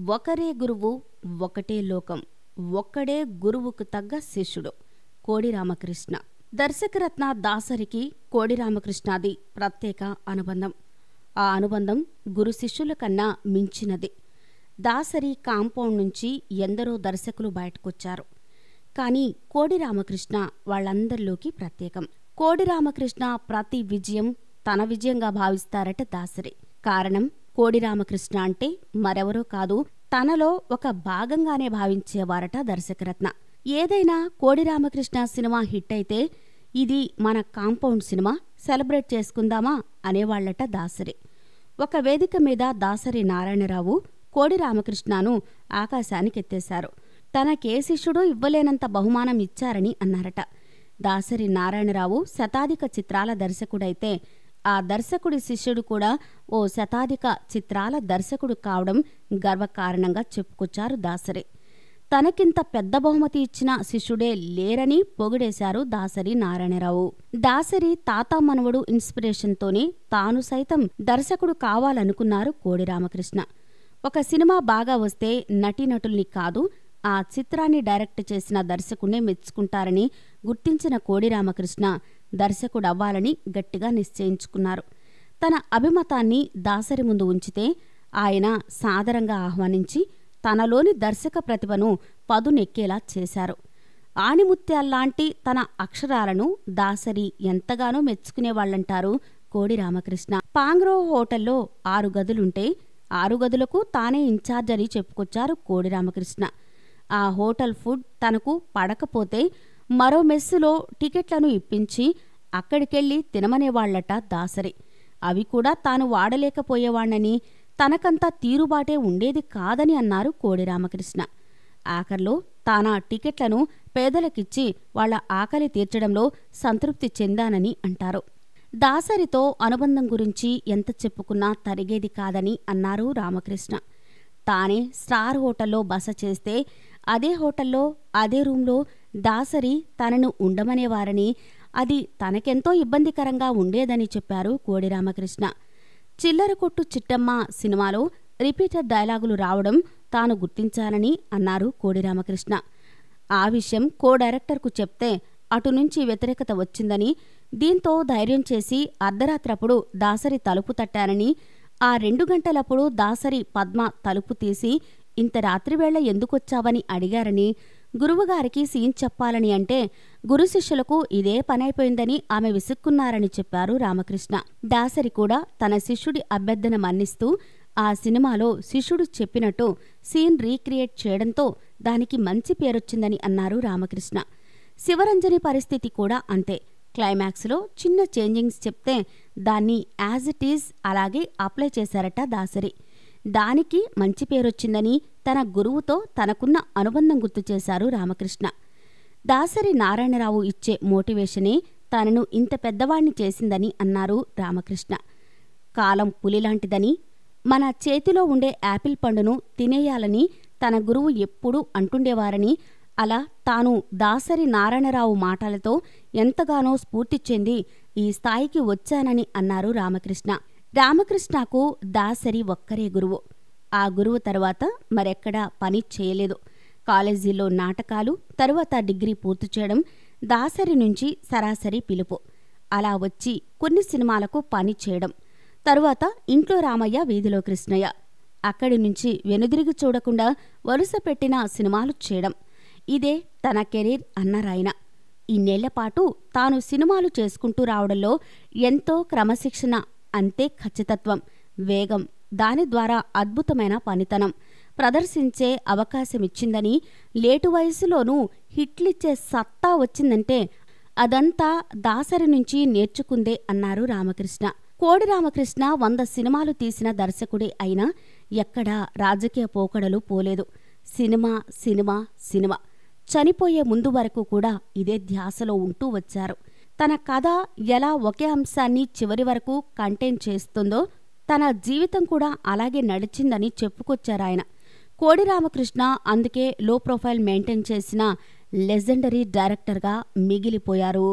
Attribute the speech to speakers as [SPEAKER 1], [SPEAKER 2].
[SPEAKER 1] ఒకరే గురువు ఒకటే లోకం ఒక్కడే గురువుకు తగ్గ శిష్యుడు కోడి రామకృష్ణ. దర్శకరత్న దాసరికి కోడి రామకృష్ణది ప్రత్యేక అనుబంధం. ఆ అనుబంధం గురు శిష్యుల కన్నా మించినది. దాసరి కాంపౌండ్ నుంచి ఎందరో దర్శకులు బయటకొచ్చారు. కానీ కోడి రామకృష్ణ వాళ్ళందరిలోకి ప్రత్యేకం. కోడి రామకృష్ణ ప్రతి విజయం తన విజయంగా భావిస్తారట దాసరి. కారణం, కోడి రామకృష్ణ అంటే మరెవరో కాదు, తనలో ఒక భాగంగానే భావించేవారట దర్శకరత్న. ఏదైనా కోడి రామకృష్ణ సినిమా హిట్ అయితే ఇది మన కాంపౌండ్ సినిమా, సెలబ్రేట్ చేసుకుందామా అనేవాళ్లట దాసరి. ఒక వేదిక మీద దాసరి నారాయణరావు కోడి రామకృష్ణను ఆకాశానికెత్తేశారు. తనకే శిష్యుడు ఇవ్వలేనంత బహుమానం ఇచ్చారని అన్నారట. దాసరి నారాయణరావు శతాధిక చిత్రాల దర్శకుడైతే ఆ దర్శకుడి శిష్యుడు కూడా ఓ శతాధిక చిత్రాల దర్శకుడు కావడం గర్వకారణంగా చెప్పుకొచ్చారు దాసరి. తనకింత పెద్ద బహుమతి ఇచ్చిన శిష్యుడే లేరని పొగిడేశారు దాసరి నారాయణరావు. దాసరి తాత మనవడు ఇన్స్పిరేషన్తోనే తాను సైతం దర్శకుడు కావాలనుకున్నారు కోడి రామకృష్ణ. ఒక సినిమా బాగా వస్తే నటీనటుల్ని కాదు, ఆ చిత్రాన్ని డైరెక్ట్ చేసిన దర్శకుడినే మెచ్చుకుంటారని గుర్తించిన కోడి రామకృష్ణ దర్శకుడవ్వాలని గట్టిగా నిశ్చయించుకున్నారు. తన అభిమతాన్ని దాసరి ముందు ఉంచితే ఆయన సాదరంగా ఆహ్వానించి తనలోని దర్శక ప్రతిభను పదునెక్కేలా చేశారు. ఆణిముత్యాల్లాంటి తన అక్షరాలను దాసరి ఎంతగానో మెచ్చుకునేవాళ్లంటారు కోడి రామకృష్ణ. పాంగ్రో హోటల్లో 6 గదులుంటే 6 గదులకు తానే ఇన్ఛార్జ్ అని చెప్పుకొచ్చారు కోడి రామకృష్ణ. ఆ హోటల్ ఫుడ్ తనకు పడకపోతే మరో మెస్సులో టికెట్లను ఇప్పించి అక్కడికెళ్ళి తినమనేవాళ్లట దాసరి. అవి కూడా తాను వాడలేకపోయేవాణ్ణని, తనకంతా తీరుబాటే ఉండేది కాదని అన్నారు కోడి రామకృష్ణ. ఆఖర్లో తానా టికెట్లను పేదలకిచ్చి వాళ్ల ఆకలి తీర్చడంలో సంతృప్తి చెందానని అంటారు. దాసరితో అనుబంధం గురించి ఎంత చెప్పుకున్నా తరిగేది కాదని అన్నారు రామకృష్ణ. తానే స్టార్ హోటల్లో బస చేస్తే అదే హోటల్లో అదే రూంలో దాసరి తనను ఉండమనేవారని, అది తనకెంతో ఇబ్బందికరంగా ఉండేదని చెప్పారు కోడి రామకృష్ణ. చిల్లర కొట్టు చిట్టమ్మ సినిమాలో రిపీటెడ్ డైలాగులు రావడం తాను గుర్తించానని అన్నారు కోడి రామకృష్ణ. ఆ విషయం కో డైరెక్టర్కు చెప్తే అటునుంచి వ్యతిరేకత వచ్చిందని, దీంతో ధైర్యం చేసి అర్ధరాత్రప్పుడు దాసరి తలుపు తట్టానని, ఆ 2 గంటలప్పుడు దాసరి పద్మ తలుపు తీసి ఇంత రాత్రివేళ ఎందుకొచ్చావని అడిగారని, గురువుగారికి సీన్ చెప్పాలని అంటే గురు శిష్యులకు ఇదే పనైపోయిందని ఆమె విసుక్కున్నారని చెప్పారు రామకృష్ణ. దాసరి కూడా తన శిష్యుడి అభ్యర్థన మన్నిస్తూ ఆ సినిమాలో శిష్యుడు చెప్పినట్టు సీన్ రీక్రియేట్ చేయడంతో దానికి మంచి పేరొచ్చిందని అన్నారు రామకృష్ణ. శివరంజని పరిస్థితి కూడా అంతే. క్లైమాక్స్లో చిన్న చేంజింగ్స్ చెప్తే దాన్ని యాజ్ ఇట్ ఈజ్ అలాగే అప్లై చేశారట దాసరి. దానికి మంచి పేరొచ్చిందని తన గురువుతో తనకున్న అనుబంధం గుర్తు చేశారు రామకృష్ణ. దాసరి నారాయణరావు ఇచ్చే మోటివేషనే తనను ఇంత పెద్దవాణ్ణి చేసిందని అన్నారు రామకృష్ణ. కాలం పులిలాంటిదని, మన చేతిలో ఉండే యాపిల్ పండును తినేయాలని తన గురువు ఎప్పుడూ అంటుండేవారని, అలా తాను దాసరి నారాయణరావు మాటలతో ఎంతగానో స్ఫూర్తి చెంది ఈ స్థాయికి వచ్చానని అన్నారు రామకృష్ణ. రామకృష్ణకు దాసరి ఒక్కరే గురువు. ఆ గురువు తరువాత మరెక్కడా పని చేయలేదు. కాలేజీలో నాటకాలు, తరువాత డిగ్రీ పూర్తి చేయడం, దాసరి నుంచి సరాసరి పిలుపు. అలా వచ్చి కొన్ని సినిమాలకు పని చేయడం, తరువాత ఇంట్లో రామయ్య వీధిలో కృష్ణయ్య, అక్కడి నుంచి వెనుదిరిగి చూడకుండా వరుస పెట్టిన సినిమాలు చేయడం. ఇదే తన కెరీర్ అన్నారాయన. ఇన్నేళ్లపాటు తాను సినిమాలు చేసుకుంటూ రావడంలో ఎంతో క్రమశిక్షణ, అంతే ఖచ్చితత్వం, వేగం, దాని ద్వారా అద్భుతమైన పనితనం ప్రదర్శించే అవకాశమిచ్చిందని, లేటు వయసులోనూ హిట్లిచ్చే సత్తా వచ్చిందంటే అదంతా దాసరి నుంచి నేర్చుకుందే అన్నారు రామకృష్ణ. కోడి రామకృష్ణ 100 సినిమాలు తీసిన దర్శకుడే అయినా ఎక్కడా రాజకీయ పోకడలు పోలేదు. సినిమా సినిమా సినిమా, చనిపోయే ముందు వరకు కూడా ఇదే ధ్యాసలో ఉంటూ వచ్చారు. తన కథ ఎలా ఒకే అంశాన్ని చివరి వరకు కంటైన్ చేస్తుందో తన జీవితం కూడా అలాగే నడిచిందని చెప్పుకొచ్చారాయన. కోడి రామకృష్ణ అందుకే లో ప్రొఫైల్ మెయింటైన్ చేసిన లెజెండరీ డైరెక్టర్గా మిగిలిపోయారు.